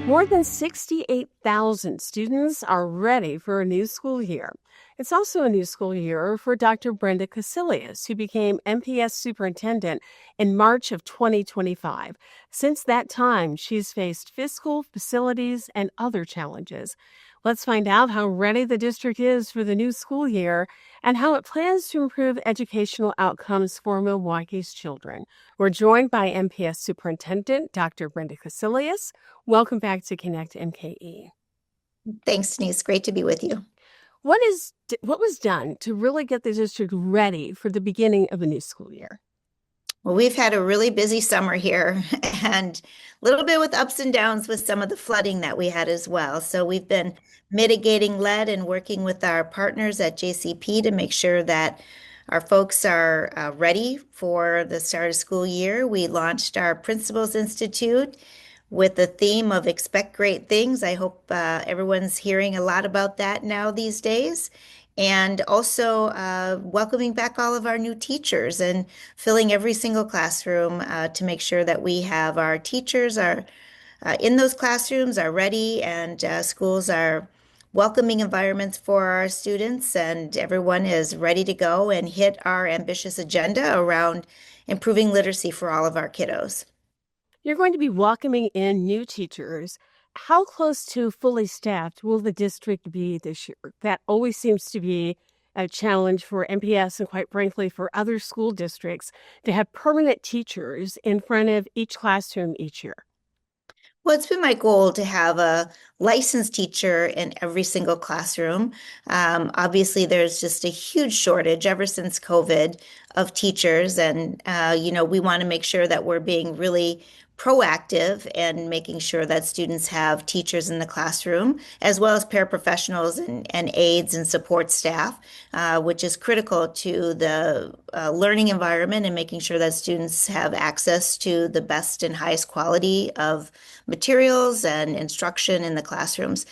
More than 68,000 students are ready for a new school year. It's also a new school year for Dr. Brenda Cassellius, who became MPS Superintendent in March of 2025. Since that time, she's faced fiscal, facilities, and other challenges. Let's find out how ready the district is for the new school year and how it plans to improve educational outcomes for Milwaukee's children. We're joined by MPS Superintendent Dr. Brenda Cassellius. Welcome back to Connect MKE. Thanks, Denise. Great to be with you. What was done to really get the district ready for the beginning of the new school year? Well, we've had a really busy summer here and a little bit with ups and downs with some of the flooding that we had as well. So we've been mitigating lead and working with our partners at JCP to make sure that our folks are ready for the start of school year. We launched our Principals Institute with the theme of expect great things. I hope everyone's hearing a lot about that now these days. And also welcoming back all of our new teachers and filling every single classroom to make sure that we have our teachers are in those classrooms, are ready, and schools are welcoming environments for our students, and everyone is ready to go and hit our ambitious agenda around improving literacy for all of our kiddos. You're going to be welcoming in new teachers. How close to fully staffed will the district be this year? That always seems to be a challenge for MPS and, quite frankly, for other school districts to have permanent teachers in front of each classroom each year. Well, it's been my goal to have a licensed teacher in every single classroom. Obviously, there's just a huge shortage ever since COVID of teachers. And, we want to make sure that we're being really proactive and making sure that students have teachers in the classroom, as well as paraprofessionals and aides and support staff, which is critical to the learning environment and making sure that students have access to the best and highest quality of materials and instruction in the classrooms.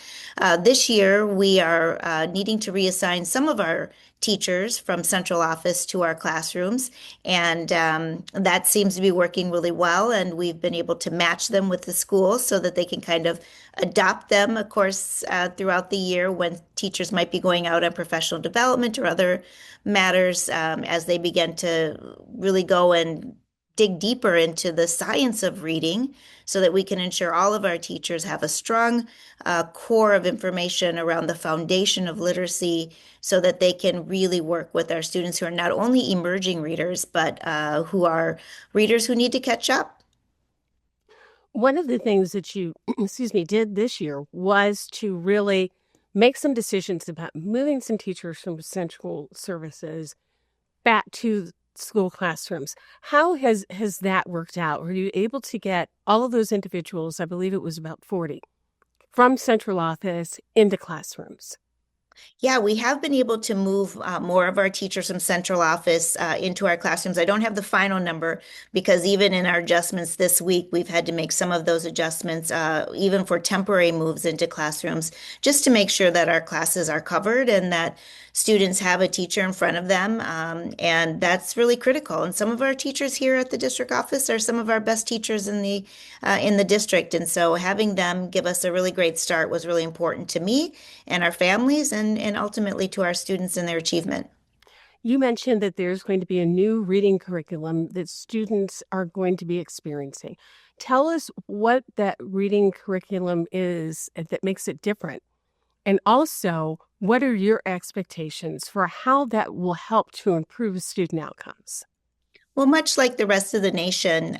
This year, we are needing to reassign some of our teachers from central office to our classrooms, and that seems to be working really well. And we've been able to match them with the schools so that they can kind of adopt them, of course, throughout the year when teachers might be going out on professional development or other matters as they begin to really go and dig deeper into the science of reading so that we can ensure all of our teachers have a strong core of information around the foundation of literacy so that they can really work with our students who are not only emerging readers, but who are readers who need to catch up. One of the things that you, did this year was to really make some decisions about moving some teachers from central services back to school classrooms. How has that worked out? Were you able to get all of those individuals, I believe it was about 40, from central office into classrooms? Yeah, we have been able to move more of our teachers from central office into our classrooms. I don't have the final number because even in our adjustments this week, we've had to make some of those adjustments, even for temporary moves into classrooms, just to make sure that our classes are covered and that students have a teacher in front of them. And that's really critical. And some of our teachers here at the district office are some of our best teachers in the district. And so having them give us a really great start was really important to me and our families and ultimately to our students and their achievement. You mentioned that there's going to be a new reading curriculum that students are going to be experiencing. Tell us what that reading curriculum is that makes it different. And also, what are your expectations for how that will help to improve student outcomes? Well, much like the rest of the nation,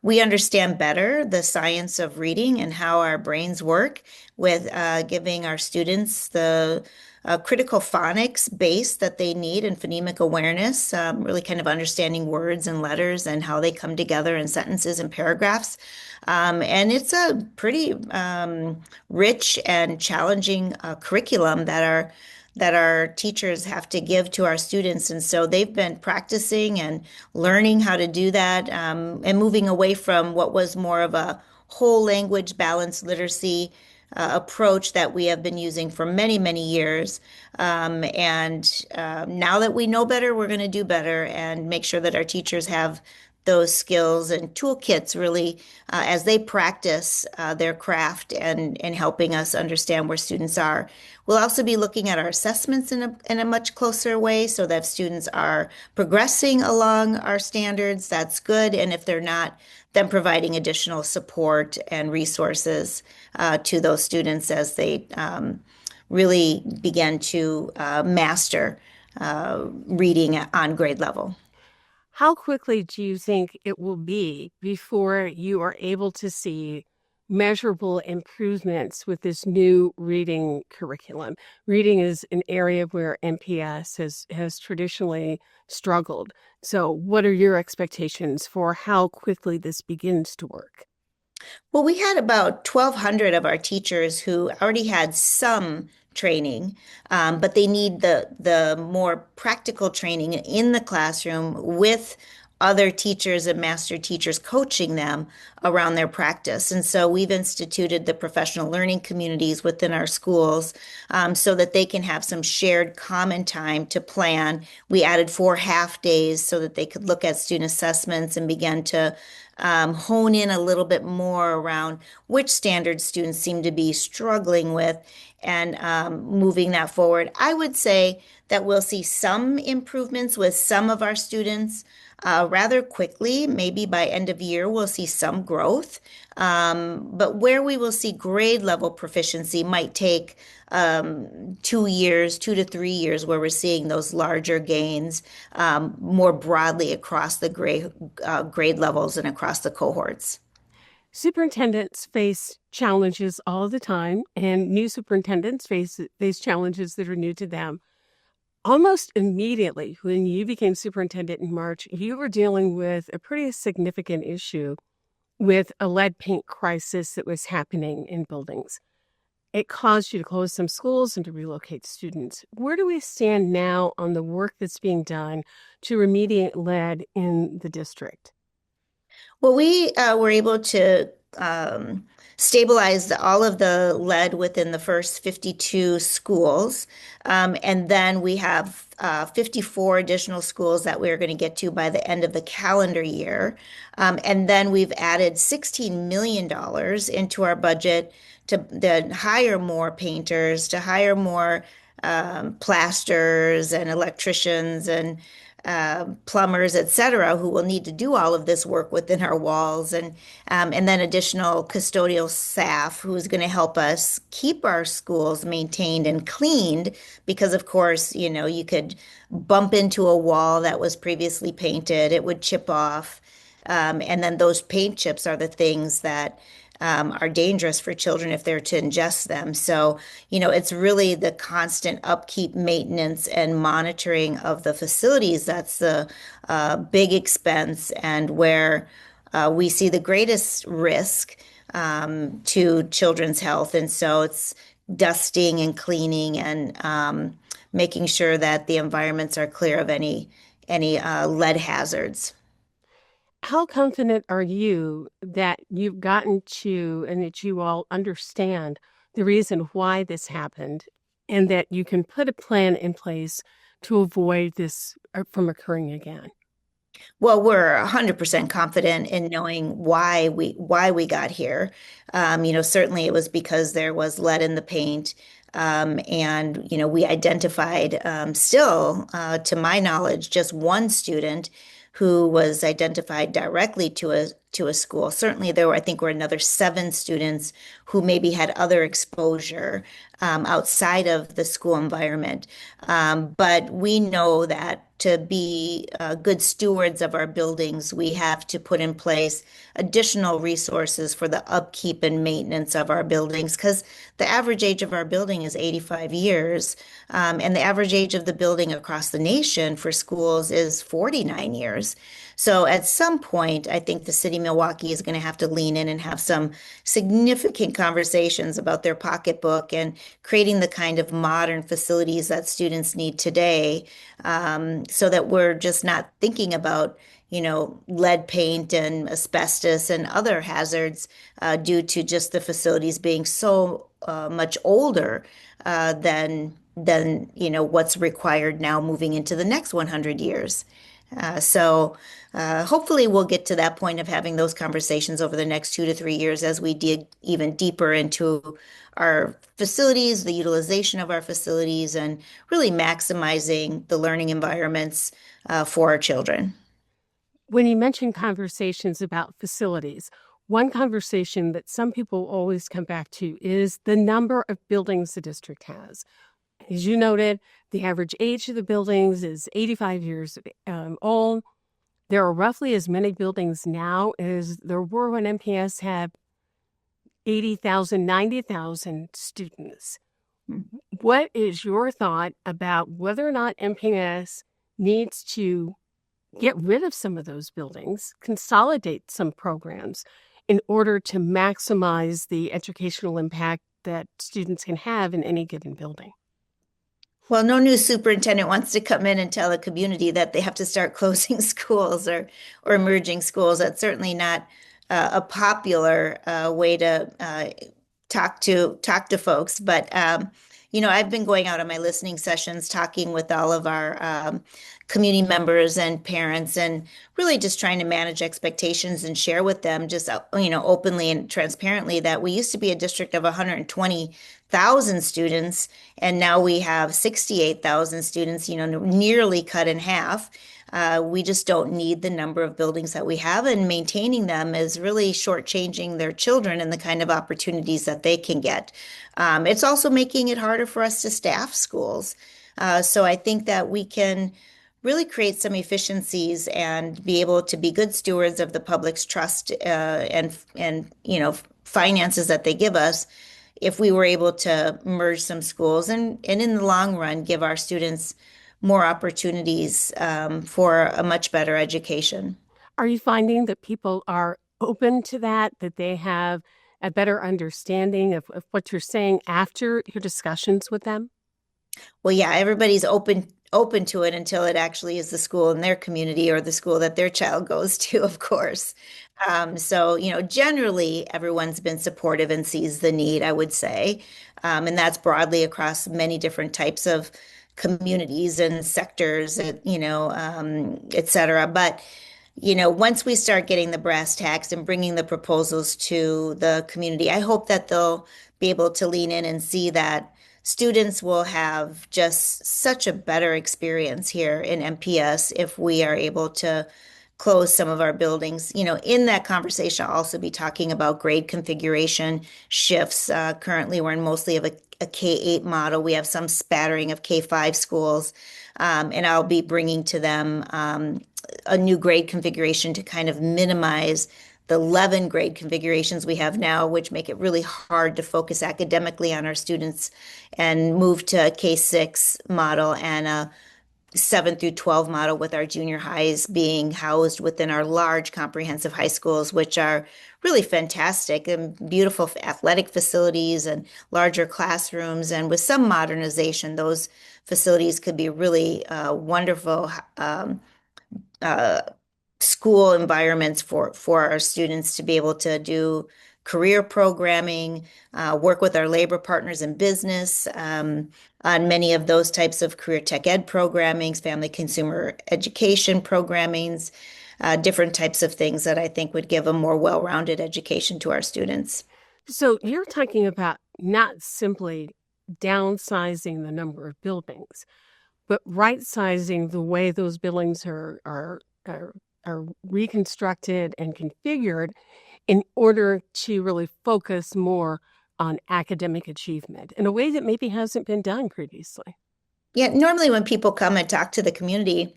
we understand better the science of reading and how our brains work with giving our students the critical phonics base that they need and phonemic awareness, really kind of understanding words and letters and how they come together in sentences and paragraphs. And it's a pretty rich and challenging curriculum that our teachers have to give to our students. And so they've been practicing and learning how to do that and moving away from what was more of a whole language balanced literacy approach that we have been using for many, many years. And now that we know better, we're going to do better and make sure that our teachers have those skills and toolkits really as they practice their craft and helping us understand where students are. We'll also be looking at our assessments in a much closer way so that if students are progressing along our standards, that's good. And if they're not, then providing additional support and resources to those students as they really begin to master reading on grade level. How quickly do you think it will be before you are able to see measurable improvements with this new reading curriculum? Reading is an area where MPS has traditionally struggled. So, what are your expectations for how quickly this begins to work? Well, we had about 1,200 of our teachers who already had some training, but they need the more practical training in the classroom with other teachers and master teachers coaching them around their practice. And so we've instituted the professional learning communities within our schools so that they can have some shared common time to plan. We added 4 half days so that they could look at student assessments and begin to hone in a little bit more around which standards students seem to be struggling with and moving that forward. I would say that we'll see some improvements with some of our students rather quickly. Maybe by end of year, we'll see some growth. But where we will see grade level proficiency might take 2 years, 2 to 3 years, where we're seeing those larger gains more broadly across the grade levels and across the cohorts. Superintendents face challenges all the time, and new superintendents face challenges that are new to them. Almost immediately, when you became superintendent in March, you were dealing with a pretty significant issue with a lead paint crisis that was happening in buildings. It caused you to close some schools and to relocate students. Where do we stand now on the work that's being done to remediate lead in the district? Well, we were able to stabilize all of the lead within the first 52 schools. And then we have 54 additional schools that we're going to get to by the end of the calendar year. And then we've added $16 million into our budget to hire more painters, to hire more plasters and electricians and plumbers, et cetera, who will need to do all of this work within our walls, and then additional custodial staff who is going to help us keep our schools maintained and cleaned. Because of course, you could bump into a wall that was previously painted, it would chip off, and then those paint chips are the things that are dangerous for children if they're to ingest them. So, it's really the constant upkeep, maintenance, and monitoring of the facilities that's the big expense and where we see the greatest risk to children's health. And so it's dusting and cleaning and making sure that the environments are clear of any lead hazards. How confident are you that you've gotten to and that you all understand the reason why this happened and that you can put a plan in place to avoid this from occurring again? Well, we're 100% confident in knowing why we got here. Certainly it was because there was lead in the paint. And we identified still, to my knowledge, just one student who was identified directly to a school. Certainly there were, I think, were another 7 students who maybe had other exposure outside of the school environment. But we know that to be good stewards of our buildings, we have to put in place additional resources for the upkeep and maintenance of our buildings because the average age of our building is 85 years, and the average age of the building across the nation for schools is 49 years. So at some point, I think the city of Milwaukee is going to have to lean in and have some significant conversations about their pocketbook and creating the kind of modern facilities that students need today, so that we're just not thinking about, lead paint and asbestos and other hazards due to just the facilities being so much older than what's required now moving into the next 100 years. Hopefully we'll get to that point of having those conversations over the next 2 to 3 years as we dig even deeper into our facilities, the utilization of our facilities, and really maximizing the learning environments for our children. When you mention conversations about facilities, one conversation that some people always come back to is the number of buildings the district has. As you noted, the average age of the buildings is 85 years old. There are roughly as many buildings now as there were when MPS had 80,000, 90,000 students. What is your thought about whether or not MPS needs to get rid of some of those buildings, consolidate some programs in order to maximize the educational impact that students can have in any given building? Well, no new superintendent wants to come in and tell a community that they have to start closing schools or merging schools. That's certainly not a popular way to talk to folks. But I've been going out on my listening sessions, talking with all of our community members and parents, and really just trying to manage expectations and share with them just openly and transparently that we used to be a district of 120,000 students, and now we have 68,000 students, nearly cut in half. We just don't need the number of buildings that we have, and maintaining them is really shortchanging their children and the kind of opportunities that they can get. It's also making it harder for us to staff schools. So I think that we can really create some efficiencies and be able to be good stewards of the public's trust and finances that they give us if we were able to merge some schools and in the long run give our students more opportunities for a much better education. Are you finding that people are open to that they have a better understanding of what you're saying after your discussions with them? Well, yeah, everybody's open to it until it actually is the school in their community or the school that their child goes to, of course. Generally everyone's been supportive and sees the need, I would say. And that's broadly across many different types of communities and sectors, et cetera. But once we start getting the brass tacks and bringing the proposals to the community, I hope that they'll be able to lean in and see that students will have just such a better experience here in MPS if we are able to close some of our buildings. In that conversation, I'll also be talking about grade configuration shifts. Currently, we're in mostly of a K-8 model. We have some spattering of K-5 schools, and I'll be bringing to them a new grade configuration to kind of minimize the 11 grade configurations we have now, which make it really hard to focus academically on our students, and move to a K-6 model and a 7 through 12 model with our junior highs being housed within our large comprehensive high schools, which are really fantastic and beautiful athletic facilities and larger classrooms. And with some modernization, those facilities could be really wonderful uh, school environments for our students to be able to do career programming, work with our labor partners in business on many of those types of career tech ed programmings, family consumer education programmings, different types of things that I think would give a more well-rounded education to our students. So you're talking about not simply downsizing the number of buildings, but right-sizing the way those buildings are reconstructed and configured in order to really focus more on academic achievement in a way that maybe hasn't been done previously. Yeah, normally when people come and talk to the community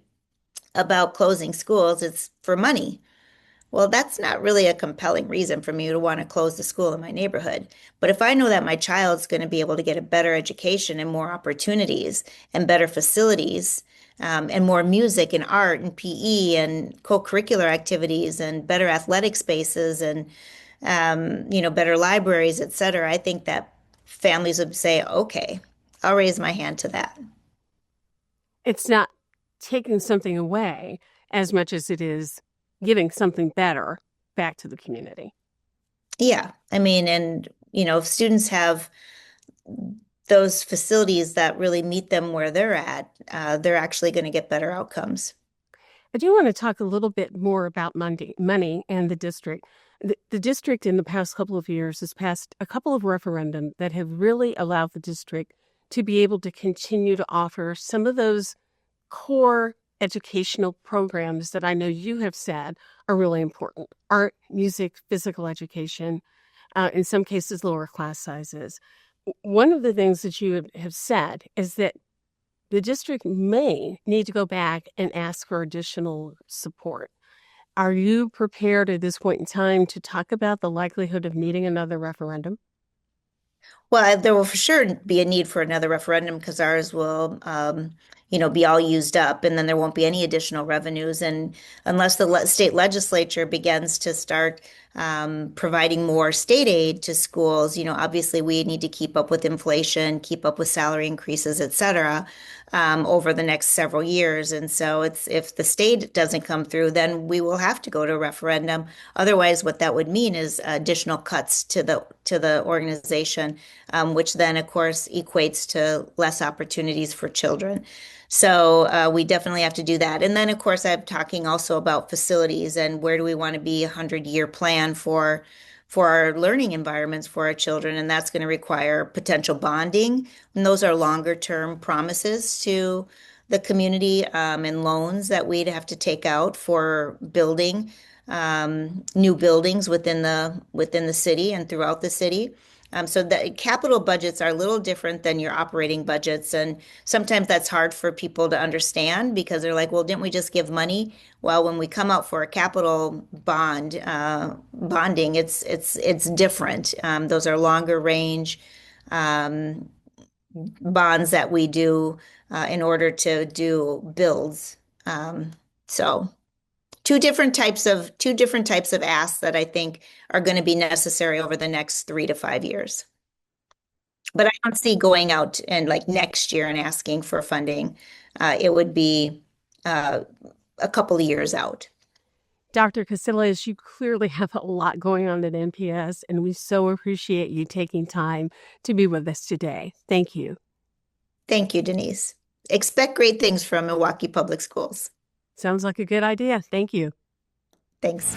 about closing schools, it's for money. Well, that's not really a compelling reason for me to want to close the school in my neighborhood. But if I know that my child's going to be able to get a better education and more opportunities and better facilities, and more music and art and PE and co-curricular activities and better athletic spaces and better libraries, et cetera, I think that families would say, okay, I'll raise my hand to that. It's not taking something away as much as it is giving something better back to the community. Yeah, I mean, and if students have those facilities that really meet them where they're at, they're actually going to get better outcomes. I do want to talk a little bit more about money and the district. The district in the past couple of years has passed a couple of referendums that have really allowed the district to be able to continue to offer some of those core educational programs that I know you have said are really important: art, music, physical education, in some cases, lower class sizes. One of the things that you have said is that the district may need to go back and ask for additional support. Are you prepared at this point in time to talk about the likelihood of needing another referendum? Well, there will for sure be a need for another referendum because ours will, be all used up, and then there won't be any additional revenues. And unless the state legislature begins to start providing more state aid to schools, obviously we need to keep up with inflation, keep up with salary increases, et cetera, over the next several years. And so it's if the state doesn't come through, then we will have to go to a referendum. Otherwise, what that would mean is additional cuts to the organization, which then, of course, equates to less opportunities for children. So we definitely have to do that. And then, of course, I'm talking also about facilities and where do we want to be 100-year plan for our learning environments for our children. And that's going to require potential bonding. And those are longer term promises to the community, and loans that we'd have to take out for building new buildings within the city and throughout the city. So the capital budgets are a little different than your operating budgets, and sometimes that's hard for people to understand because they're like, "Well, didn't we just give money?" Well, when we come out for a capital bonding, it's different. Those are longer range um, bonds that we do in order to do builds. So two different types of asks that I think are going to be necessary over the next 3 to 5 years. But I don't see going out and like next year and asking for funding. It would be uh, a couple of years out. Dr. Cassellius, you clearly have a lot going on at MPS, and we so appreciate you taking time to be with us today. Thank you. Thank you, Denise. Expect great things from Milwaukee Public Schools. Sounds like a good idea. Thank you. Thanks.